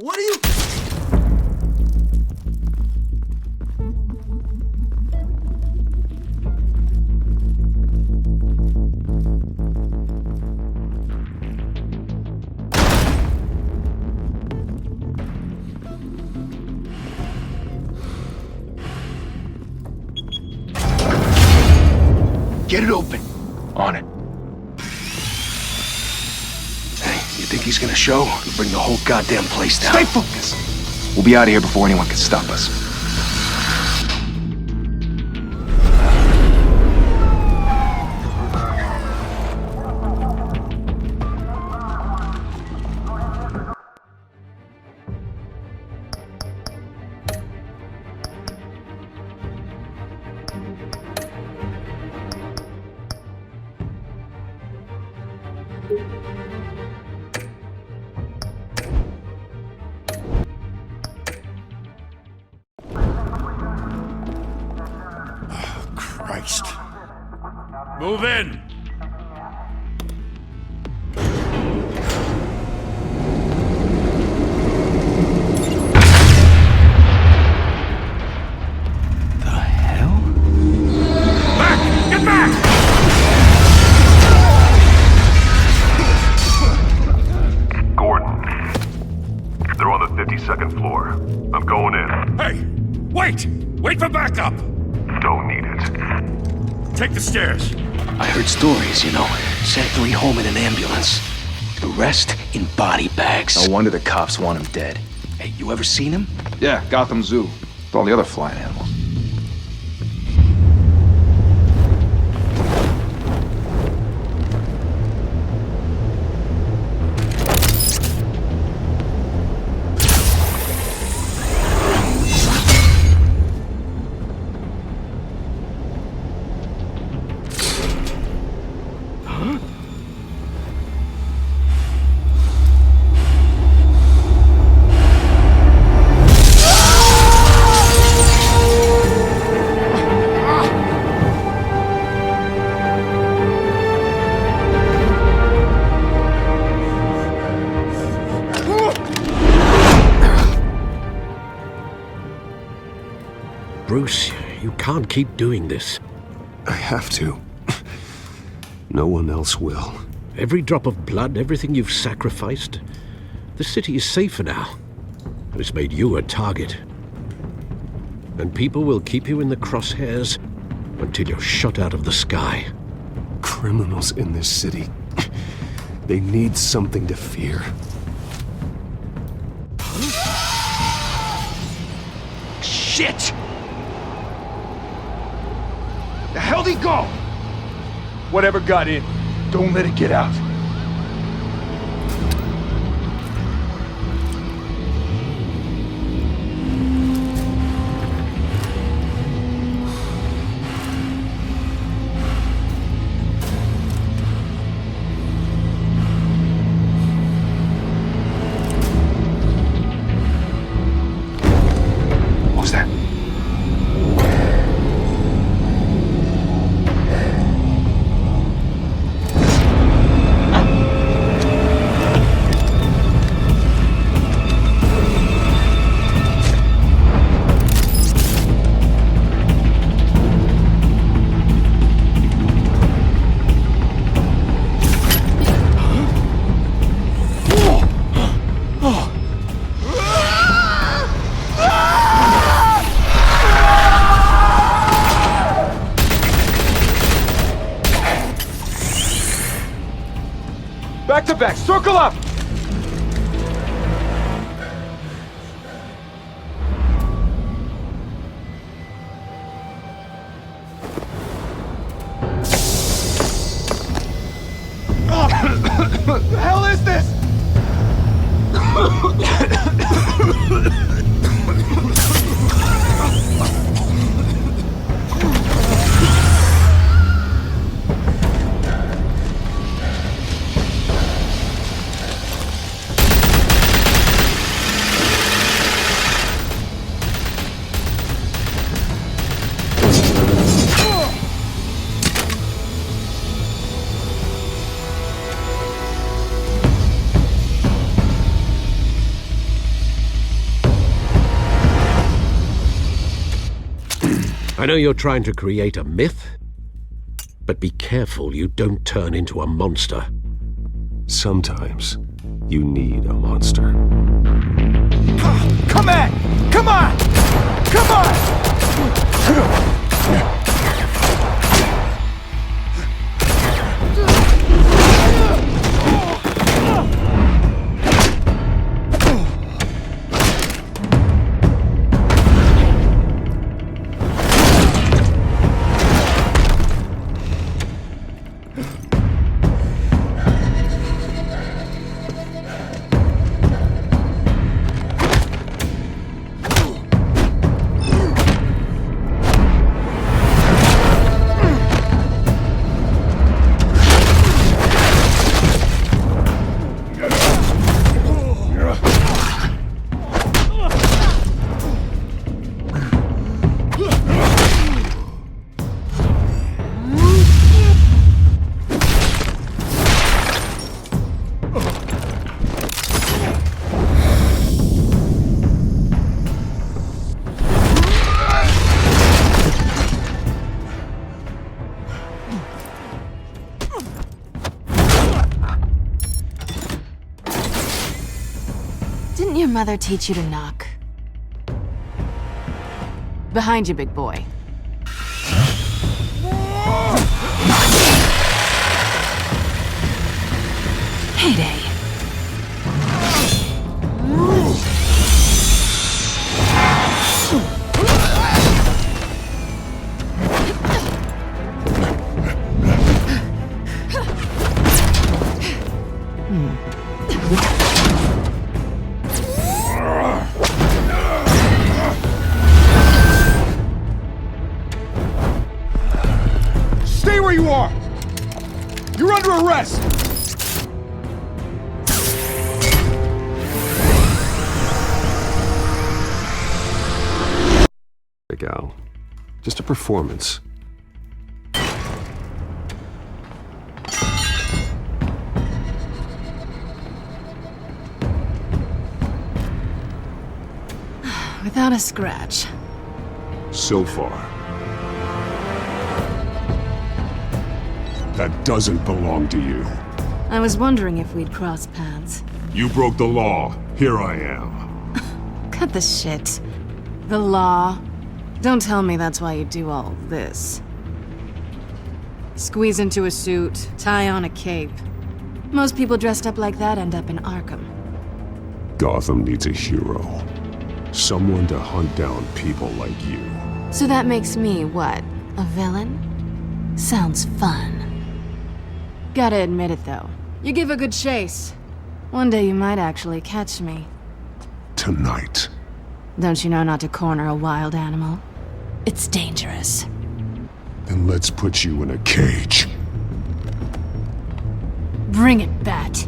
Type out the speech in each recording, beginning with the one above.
What are you... Get it open. On it. Hey, you think he's gonna show? He'll bring the whole goddamn place down. Stay focused! We'll be out of here before anyone can stop us. Christ. Move in! The hell? Back! Get back! Gordon. They're on the 52nd floor. I'm going in. Hey! Wait! Wait for backup! Don't need it. Take the stairs. I heard stories, you know. Sent 3 home in an ambulance. The rest in body bags. No wonder the cops want him dead. Hey, you ever seen him? Yeah, Gotham Zoo. With all the other flying animals. Bruce, you can't keep doing this. I have to. No one else will. Every drop of blood, everything you've sacrificed. The city is safer now. And it's made you a target. And people will keep you in the crosshairs until you're shot out of the sky. Criminals in this city. They need something to fear. Shit! The hell'd he go? Whatever got in, don't let it get out. What was that? Back to back, circle up! What the hell is this? I know you're trying to create a myth, but be careful you don't turn into a monster. Sometimes you need a monster. Come on! Come on! Come on! Didn't your mother teach you to knock? Behind you, big boy. Heyday. Stay where you are! You're under arrest! Big Al. Just a performance. Without a scratch. So far. That doesn't belong to you. I was wondering if we'd cross paths. You broke the law. Here I am. Cut the shit. The law. Don't tell me that's why you do all this. Squeeze into a suit, tie on a cape. Most people dressed up like that end up in Arkham. Gotham needs a hero. Someone to hunt down people like you. So that makes me, what, a villain? Sounds fun. Gotta admit it, though. You give a good chase. One day you might actually catch me. Tonight. Don't you know not to corner a wild animal? It's dangerous. Then let's put you in a cage. Bring it, Bat.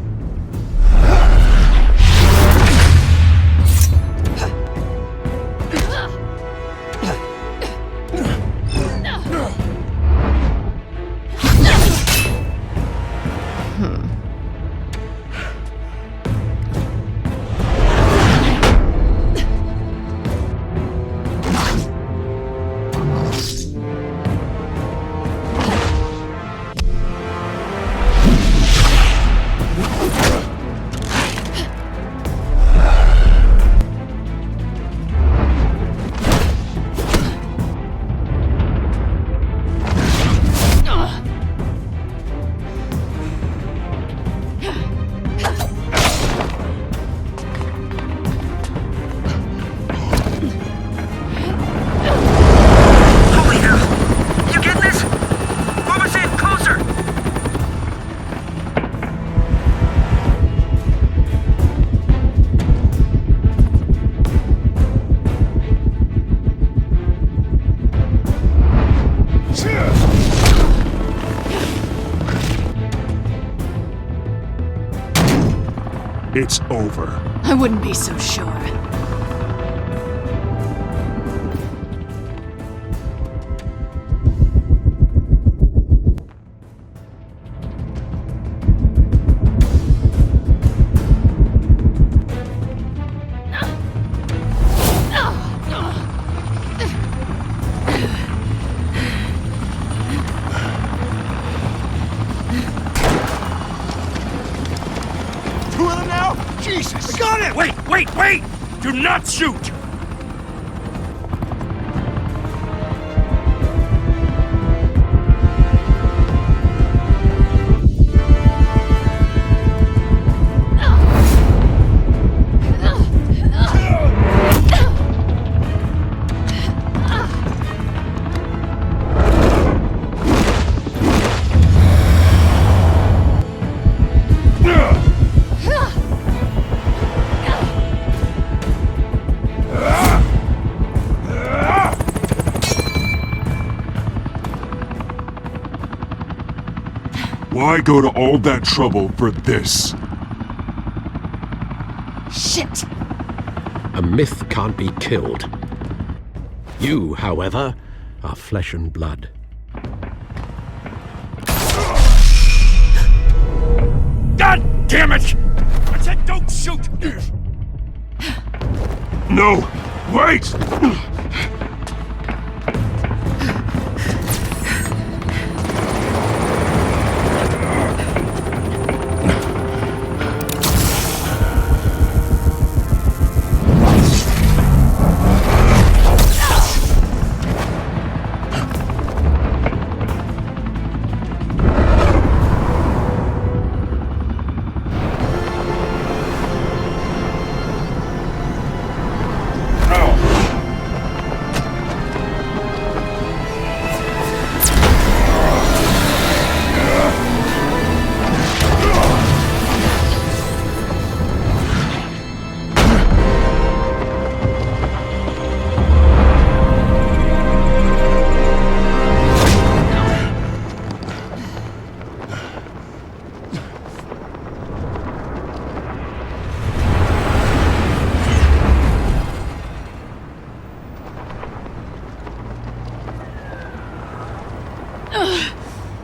It's over. I wouldn't be so sure. two of them now? Jesus! I got it! Wait! Do not shoot! Why go to all that trouble for this? Shit! A myth can't be killed. You, however, are flesh and blood. God damn it! I said don't shoot! No! Wait!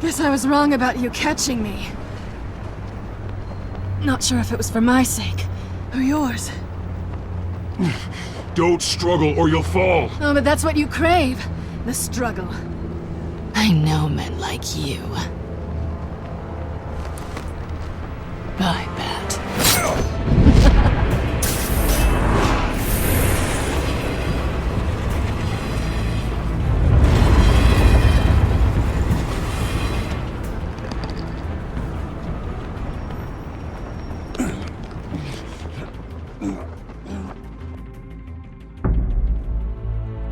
Guess I was wrong about you catching me. Not sure if it was for my sake, or yours. Don't struggle or you'll fall! Oh, but that's what you crave. The struggle. I know men like you. I bet.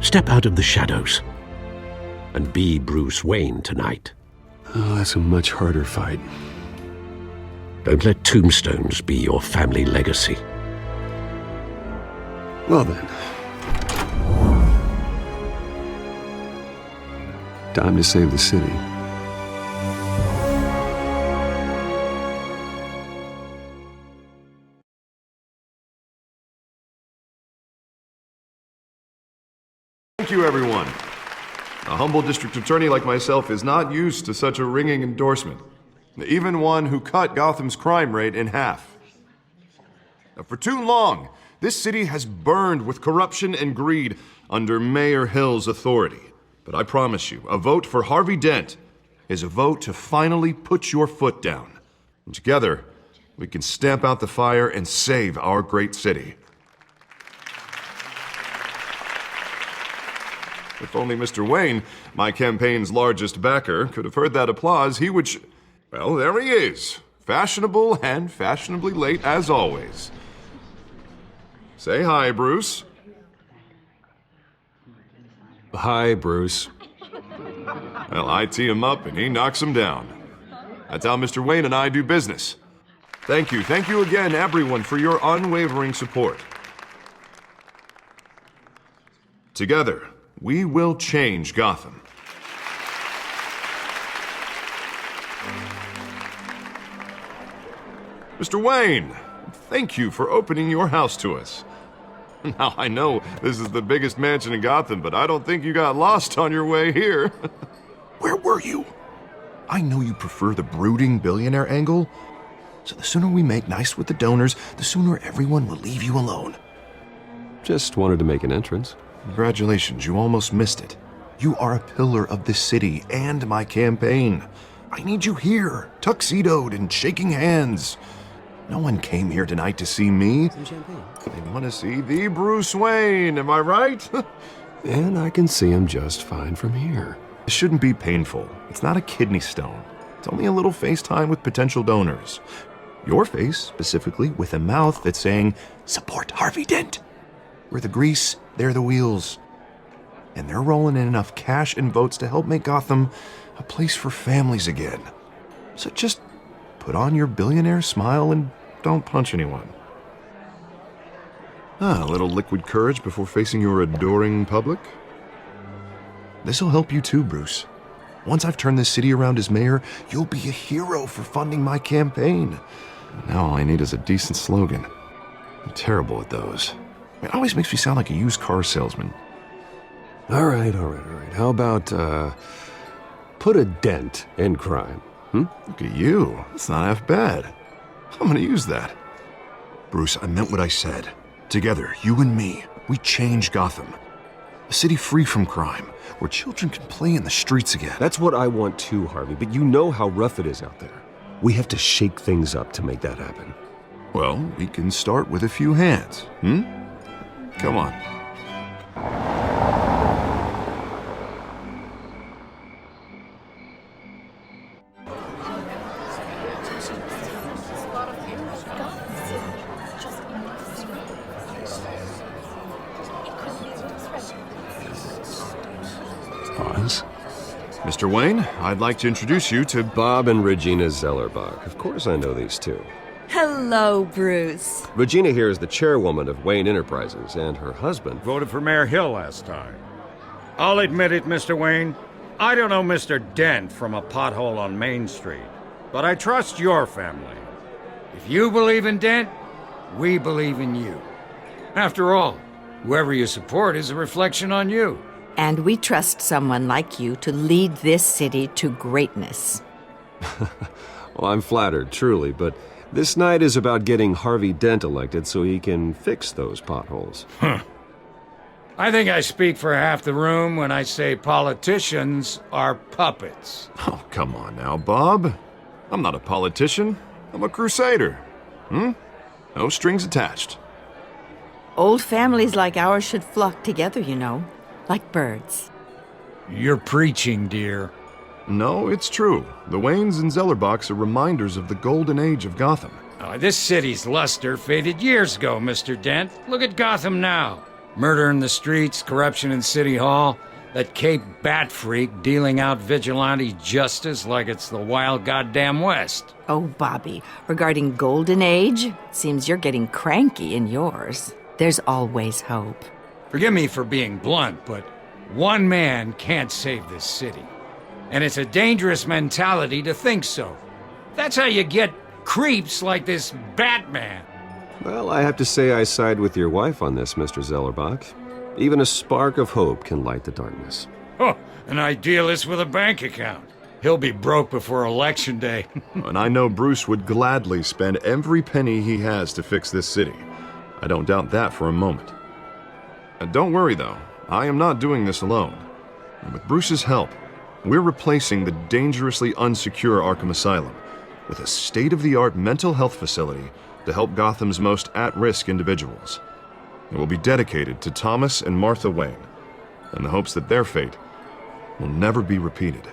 Step out of the shadows and be Bruce Wayne tonight. Oh, that's a much harder fight. Don't let tombstones be your family legacy. Well then. Time to save the city. Thank you, everyone. A humble district attorney like myself is not used to such a ringing endorsement. Even one who cut Gotham's crime rate in half. For too long, this city has burned with corruption and greed under Mayor Hill's authority. But I promise you, a vote for Harvey Dent is a vote to finally put your foot down. And together, we can stamp out the fire and save our great city. If only Mr. Wayne, my campaign's largest backer, could have heard that applause, he would well, there he is. Fashionable and fashionably late as always. Say hi, Bruce. Hi, Bruce. Well, I tee him up and he knocks him down. That's how Mr. Wayne and I do business. Thank you again, everyone, for your unwavering support. Together, we will change Gotham. Mr. Wayne, thank you for opening your house to us. Now, I know this is the biggest mansion in Gotham, but I don't think you got lost on your way here. Where were you? I know you prefer the brooding billionaire angle, so the sooner we make nice with the donors, the sooner everyone will leave you alone. Just wanted to make an entrance. Congratulations, you almost missed it. You are a pillar of this city and my campaign. I need you here, tuxedoed and shaking hands. No one came here tonight to see me. Some champagne. They want to see the Bruce Wayne, am I right? And I can see him just fine from here. It shouldn't be painful. It's not a kidney stone. It's only a little FaceTime with potential donors. Your face, specifically, with a mouth that's saying, support Harvey Dent. We're the grease, they're the wheels. And they're rolling in enough cash and votes to help make Gotham a place for families again. So just put on your billionaire smile and don't punch anyone. A little liquid courage before facing your adoring public. This'll help you too, Bruce. Once I've turned this city around as mayor, you'll be a hero for funding my campaign. Now all I need is a decent slogan. I'm terrible at those. It always makes me sound like a used car salesman. All right. How about, put a dent in crime? Look at you. That's not half bad. I'm gonna use that. Bruce, I meant what I said. Together, you and me, we change Gotham. A city free from crime, where children can play in the streets again. That's what I want too, Harvey, but you know how rough it is out there. We have to shake things up to make that happen. Well, we can start with a few hands, Come on. Pause. Mr. Wayne, I'd like to introduce you to Bob and Regina Zellerbach. Of course I know these two. Hello, Bruce. Regina here is the chairwoman of Wayne Enterprises, and her husband... Voted for Mayor Hill last time. I'll admit it, Mr. Wayne. I don't know Mr. Dent from a pothole on Main Street, but I trust your family. If you believe in Dent, we believe in you. After all, whoever you support is a reflection on you. And we trust someone like you to lead this city to greatness. Well, I'm flattered, truly, but this night is about getting Harvey Dent elected so he can fix those potholes. I think I speak for half the room when I say politicians are puppets. Oh, come on now, Bob. I'm not a politician. I'm a crusader. No strings attached. Old families like ours should flock together, you know, like birds. You're preaching, dear. No, it's true. The Waynes and Zellerbachs are reminders of the golden age of Gotham. This city's luster faded years ago, Mr. Dent. Look at Gotham now. Murder in the streets, corruption in City Hall, that Cape Bat freak dealing out vigilante justice like it's the wild goddamn West. Oh, Bobby, regarding Golden Age, seems you're getting cranky in yours. There's always hope. Forgive me for being blunt, but one man can't save this city. And it's a dangerous mentality to think so. That's how you get creeps like this Batman. Well, I have to say I side with your wife on this, Mr. Zellerbach. Even a spark of hope can light the darkness. Oh, an idealist with a bank account. He'll be broke before Election Day. And I know Bruce would gladly spend every penny he has to fix this city. I don't doubt that for a moment. Don't worry, though. I am not doing this alone. And with Bruce's help, we're replacing the dangerously unsecure Arkham Asylum with a state-of-the-art mental health facility to help Gotham's most at-risk individuals. It will be dedicated to Thomas and Martha Wayne, in the hopes that their fate will never be repeated.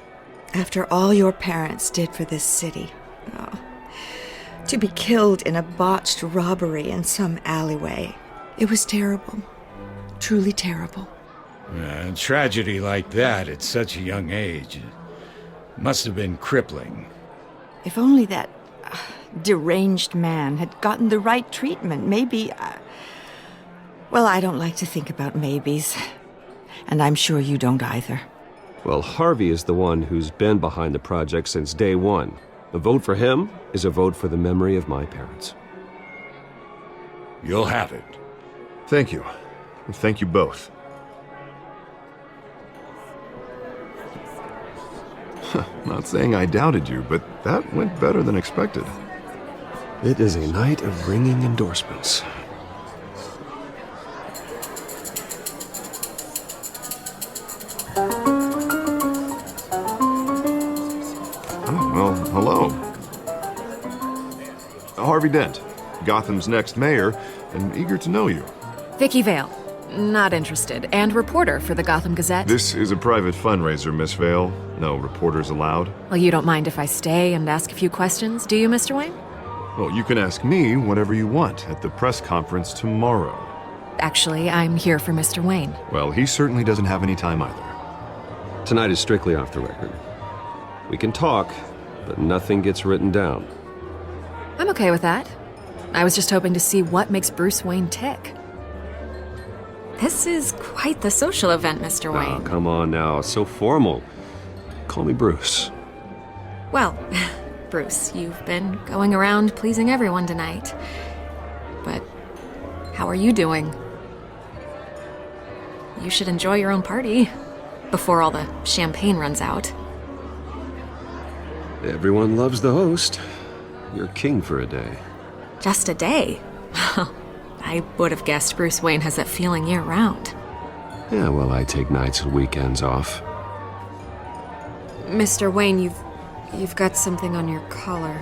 After all your parents did for this city, to be killed in a botched robbery in some alleyway, it was terrible. Truly terrible. A tragedy like that at such a young age must have been crippling. If only that deranged man had gotten the right treatment, maybe... Well, I don't like to think about maybes. And I'm sure you don't either. Well, Harvey is the one who's been behind the project since day one. A vote for him is a vote for the memory of my parents. You'll have it. Thank you. Thank you both. Not saying I doubted you, but that went better than expected. It is a night of ringing endorsements. Oh, well, hello. Harvey Harvey Dent, Gotham's next mayor, and eager to know you. Vicky Vale. Not interested. And reporter for the Gotham Gazette. This is a private fundraiser, Miss Vale. No reporters allowed. Well, you don't mind if I stay and ask a few questions, do you, Mr. Wayne? Well, you can ask me whatever you want at the press conference tomorrow. Actually, I'm here for Mr. Wayne. Well, he certainly doesn't have any time either. Tonight is strictly off the record. We can talk, but nothing gets written down. I'm okay with that. I was just hoping to see what makes Bruce Wayne tick. This is quite the social event, Mr. Oh, Wayne. come on now. So formal. Call me Bruce. Well, Bruce, you've been going around pleasing everyone tonight. But how are you doing? You should enjoy your own party before all the champagne runs out. Everyone loves the host. You're king for a day. Just a day? I would have guessed Bruce Wayne has that feeling year-round. Yeah, well, I take nights and weekends off. Mr. Wayne, you've got something on your collar.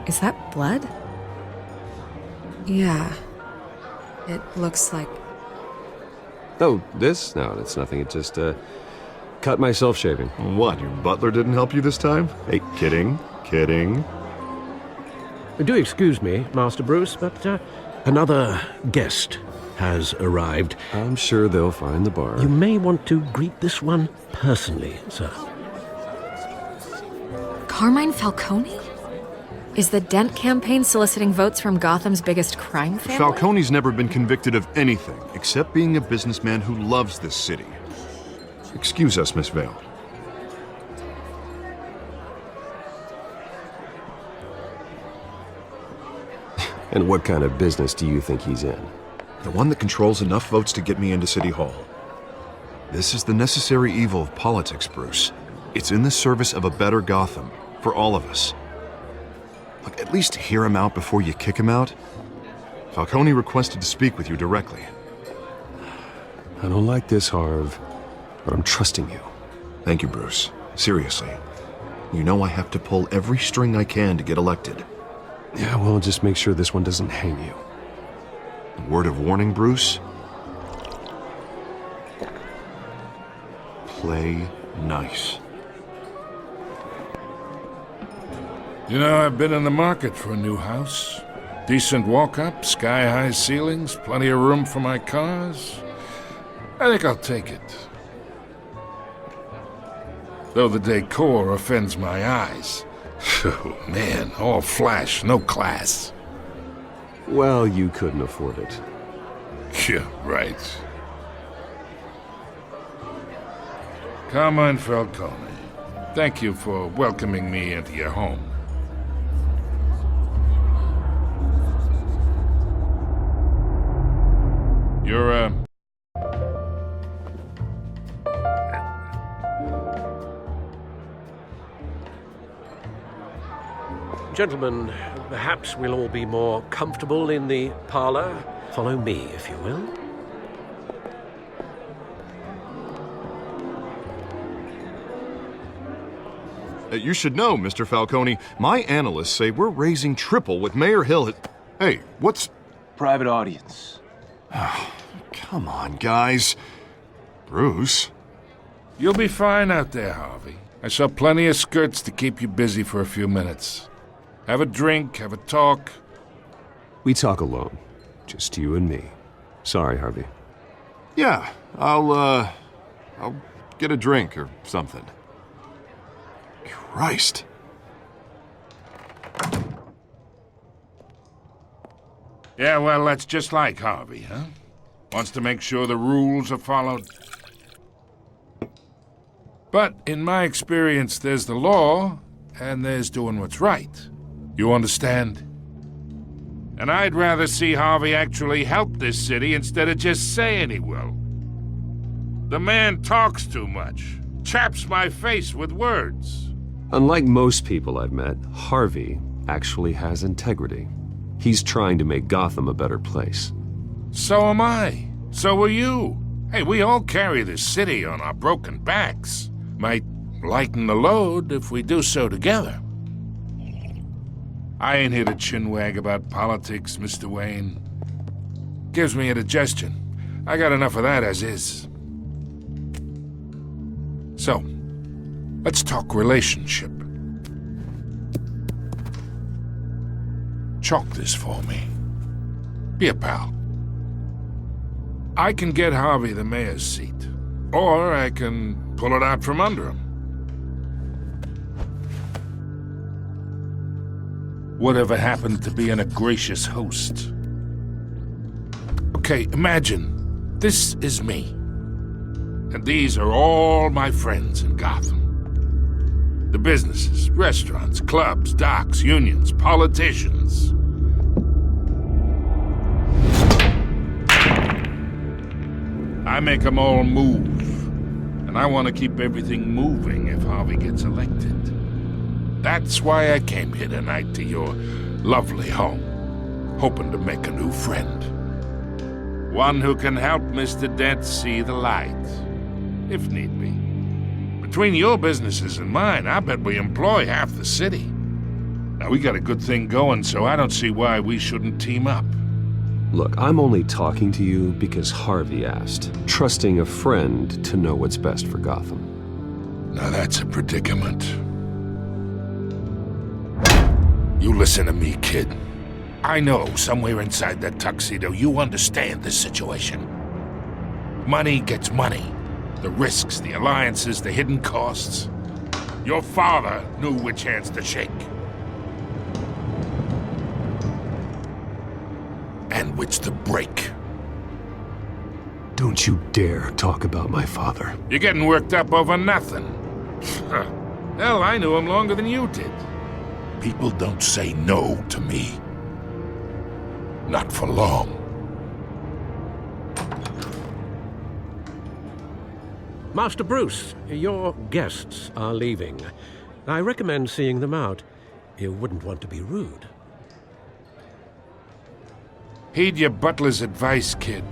Is that blood? Yeah. It looks like... Oh, this? No, it's nothing. It just, cut myself shaving. What, your butler didn't help you this time? Hey, kidding. Do excuse me, Master Bruce, but another guest has arrived. I'm sure they'll find the bar. You may want to greet this one personally, sir. Carmine Falcone? Is the Dent campaign soliciting votes from Gotham's biggest crime family? Falcone's never been convicted of anything except being a businessman who loves this city. Excuse us, Miss Vale. And what kind of business do you think he's in? The one that controls enough votes to get me into City Hall. This is the necessary evil of politics, Bruce. It's in the service of a better Gotham, for all of us. Look, at least hear him out before you kick him out. Falcone requested to speak with you directly. I don't like this, Harv, but I'm trusting you. Thank you, Bruce. Seriously. You know I have to pull every string I can to get elected. Yeah, well, just make sure this one doesn't hang you. A word of warning, Bruce. Play nice. You know, I've been in the market for a new house. Decent walk-up, sky-high ceilings, plenty of room for my cars. I think I'll take it. Though the decor offends my eyes. Oh, man, all flash, no class. Well, you couldn't afford it. Yeah, right. Carmine Falcone, thank you for welcoming me into your home. You're, Gentlemen, perhaps we'll all be more comfortable in the parlor. Follow me, if you will. You should know, Mr. Falcone, my analysts say we're raising triple with Mayor Hill. Hey, what's... Private audience. Come on, guys. Bruce? You'll be fine out there, Harvey. I saw plenty of skirts to keep you busy for a few minutes. Have a drink, have a talk. We talk alone. Just you and me. Sorry, Harvey. Yeah, I'll get a drink or something. Christ. Yeah, well, that's just like Harvey, huh? Wants to make sure the rules are followed. But in my experience, there's the law, and there's doing what's right. You understand? And I'd rather see Harvey actually help this city instead of just saying he will. The man talks too much, chaps my face with words. Unlike most people I've met, Harvey actually has integrity. He's trying to make Gotham a better place. So am I. So are you. Hey, we all carry this city on our broken backs. Might lighten the load if we do so together. I ain't here to chinwag about politics, Mr. Wayne. Gives me indigestion. I got enough of that as is. So, let's talk relationship. Chalk this for me. Be a pal. I can get Harvey the mayor's seat, or I can pull it out from under him. Whatever happened to being a gracious host? Okay, imagine this is me, and these are all my friends in Gotham. The businesses, restaurants, clubs, docks, unions, politicians. I make them all move, and I want to keep everything moving if Harvey gets elected. That's why I came here tonight to your lovely home, hoping to make a new friend. One who can help Mr. Dent see the light, if need be. Between your businesses and mine, I bet we employ half the city. Now, we got a good thing going, so I don't see why we shouldn't team up. Look, I'm only talking to you because Harvey asked, trusting a friend to know what's best for Gotham. Now that's a predicament. You listen to me, kid. I know somewhere inside that tuxedo you understand this situation. Money gets money. The risks, the alliances, the hidden costs. Your father knew which hands to shake. And which to break. Don't you dare talk about my father. You're getting worked up over nothing. Hell, I knew him longer than you did. People don't say no to me. Not for long. Master Bruce, your guests are leaving. I recommend seeing them out. You wouldn't want to be rude. Heed your butler's advice, kid.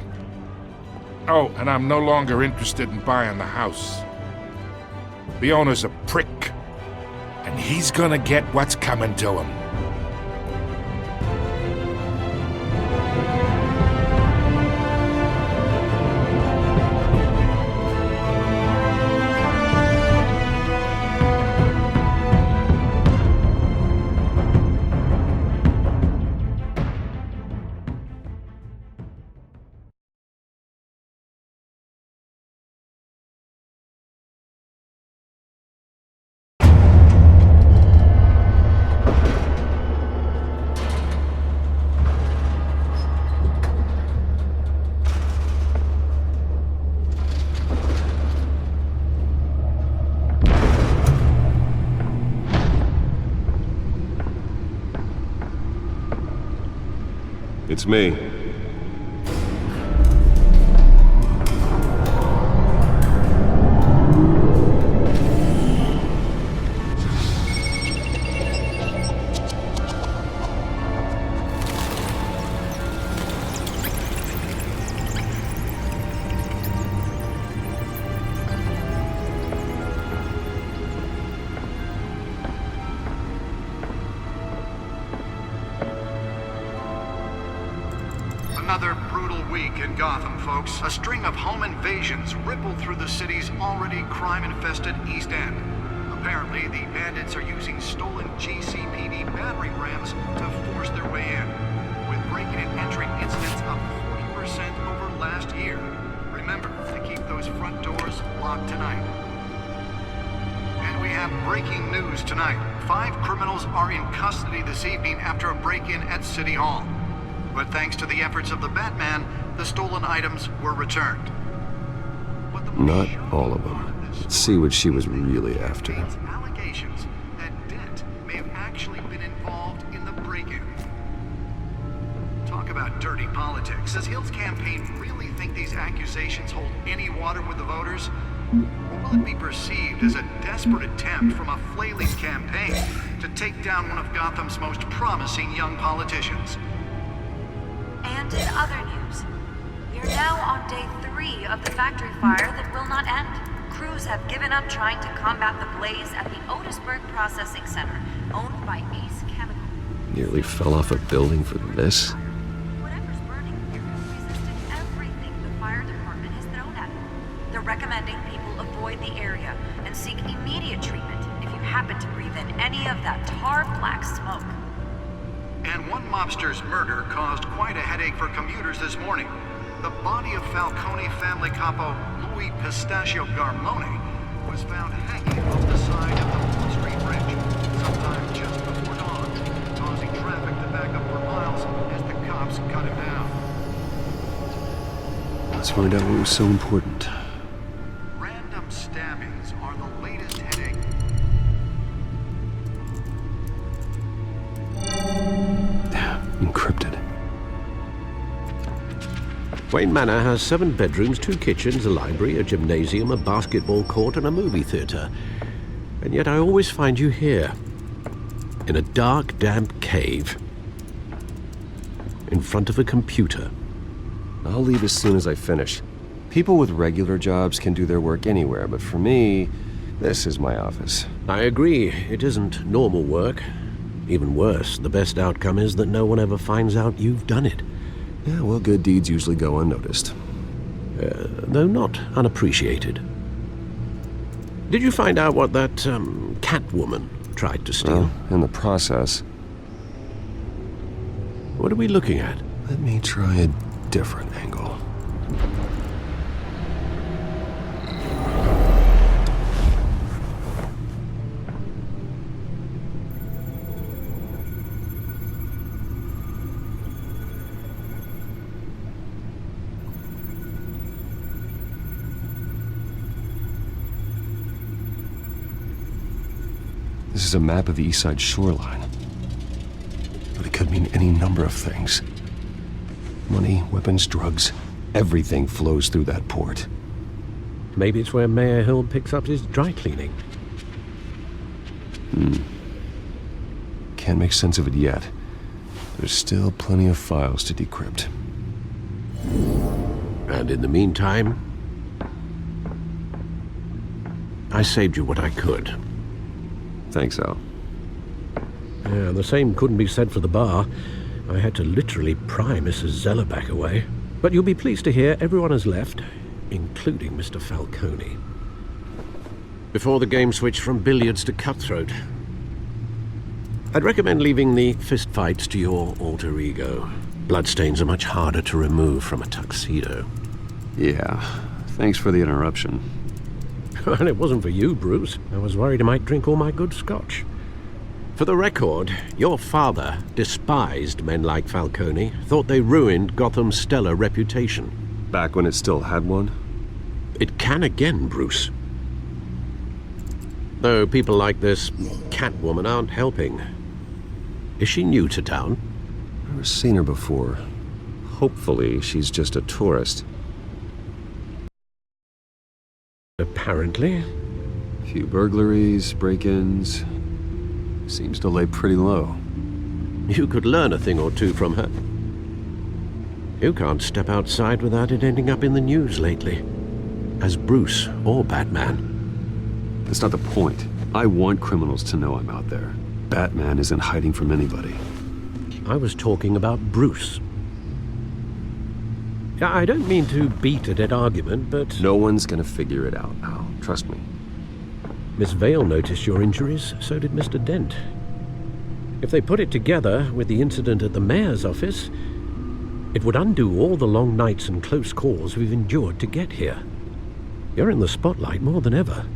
Oh, and I'm no longer interested in buying the house. The owner's a prick, and he's gonna get what's coming to him. It's me. Another brutal week in Gotham, folks. A string of home invasions rippled through the city's already crime-infested East End. Apparently, the bandits are using stolen GCPD battering rams to force their way in, with breaking and entering incidents up 40% over last year. Remember to keep those front doors locked tonight. And we have breaking news tonight. 5 criminals are in custody this evening after a break-in at City Hall. But thanks to the efforts of the Batman, the stolen items were returned. Not all of them. Let's see what she was really after. Allegations that Dent may have actually been involved in the break-in. Talk about dirty politics. Does Hill's campaign really think these accusations hold any water with the voters? Or will it be perceived as a desperate attempt from a flailing campaign to take down one of Gotham's most promising young politicians? And in other news, we are now on day 3 of the factory fire that will not end. Crews have given up trying to combat the blaze at the Otisburg Processing Center, owned by Ace Chemical. Nearly fell off a building for this. Whatever's burning here resisted everything the fire department has thrown at it. They're recommending people avoid the area and seek immediate treatment if you happen to breathe in any of that tar-black smoke. And one mobster's murder caused quite a headache for commuters this morning. The body of Falcone family capo Louis Pistachio Garmone was found hanging off the side of the Wall Street Bridge, sometime just before dawn, causing traffic to back up for miles as the cops cut him down. Let's find out what was so important. Random stabbings are the latest headache. Encrypted. Wayne Manor has 7 bedrooms, 2 kitchens, a library, a gymnasium, a basketball court, and a movie theatre. And yet I always find you here, in a dark, damp cave, in front of a computer. I'll leave as soon as I finish. People with regular jobs can do their work anywhere, but for me, this is my office. I agree, it isn't normal work. Even worse, the best outcome is that no one ever finds out you've done it. Yeah, well, good deeds usually go unnoticed. Though not unappreciated. Did you find out what that, Catwoman tried to steal? Well, in the process. What are we looking at? Let me try a different angle. This is a map of the East Side shoreline. But it could mean any number of things. Money, weapons, drugs, everything flows through that port. Maybe it's where Mayor Hill picks up his dry cleaning. Can't make sense of it yet. There's still plenty of files to decrypt. And in the meantime, I saved you what I could. Thanks, Al. Yeah, the same couldn't be said for the bar. I had to literally pry Mrs. Zeller back away. But you'll be pleased to hear everyone has left, including Mr. Falcone. Before the game switched from billiards to cutthroat. I'd recommend leaving the fistfights to your alter ego. Bloodstains are much harder to remove from a tuxedo. Yeah, thanks for the interruption. Well, it wasn't for you, Bruce. I was worried I might drink all my good scotch. For the record, your father despised men like Falcone, thought they ruined Gotham's stellar reputation. Back when it still had one? It can again, Bruce. Though people like this Catwoman aren't helping. Is she new to town? Never seen her before. Hopefully, she's just a tourist. Apparently. Few burglaries, break-ins. Seems to lay pretty low. You could learn a thing or two from her. You can't step outside without it ending up in the news lately. As Bruce or Batman. That's not the point. I want criminals to know I'm out there. Batman isn't hiding from anybody. I was talking about Bruce. I don't mean to beat a dead argument, but... No one's gonna figure it out, Al. Trust me. Miss Vale noticed your injuries, so did Mr. Dent. If they put it together with the incident at the mayor's office, it would undo all the long nights and close calls we've endured to get here. You're in the spotlight more than ever.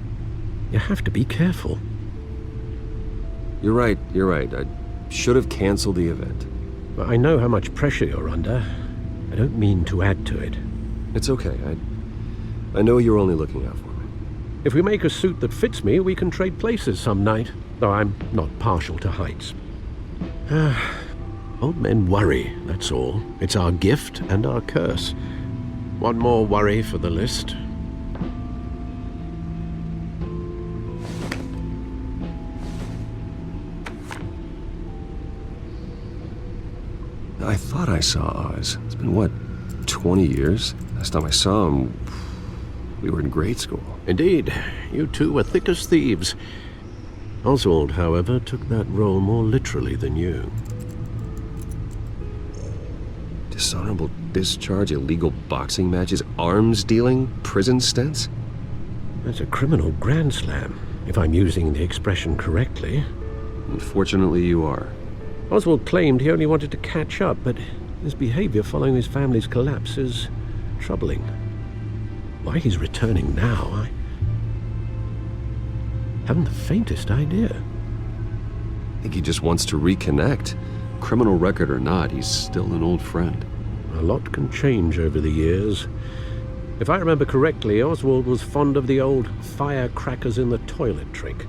You have to be careful. You're right. I should have canceled the event. I know how much pressure you're under. I don't mean to add to it. It's okay. I know you're only looking out for me. If we make a suit that fits me, we can trade places some night. Though I'm not partial to heights. Old men worry, that's all. It's our gift and our curse. One more worry for the list. I thought I saw Oz. It's been, what, 20 years? Last time I saw him, we were in grade school. Indeed. You two were thick as thieves. Oswald, however, took that role more literally than you. Dishonorable discharge, illegal boxing matches, arms dealing, prison stints? That's a criminal grand slam, if I'm using the expression correctly. Unfortunately, you are. Oswald claimed he only wanted to catch up, but his behavior following his family's collapse is troubling. Why he's returning now, I haven't the faintest idea. I think he just wants to reconnect. Criminal record or not, he's still an old friend. A lot can change over the years. If I remember correctly, Oswald was fond of the old firecrackers in the toilet trick.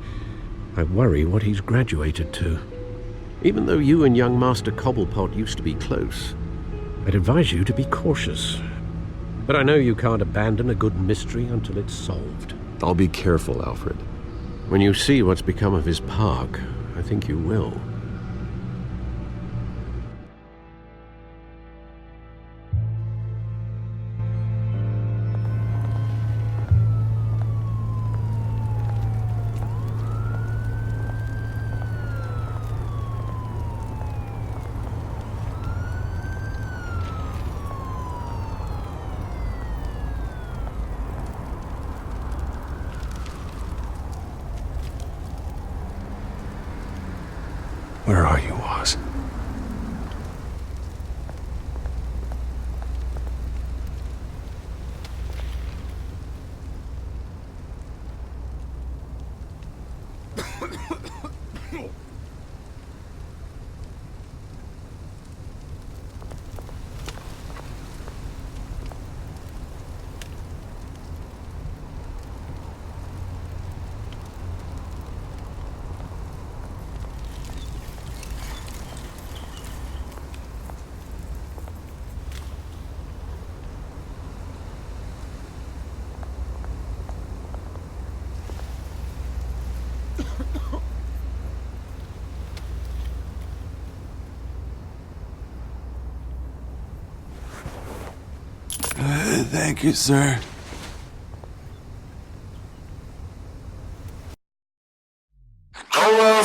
I worry what he's graduated to. Even though you and young Master Cobblepot used to be close, I'd advise you to be cautious. But I know you can't abandon a good mystery until it's solved. I'll be careful, Alfred. When you see what's become of his park, I think you will. Where are you, Oz? Thank you, sir. Oh, well,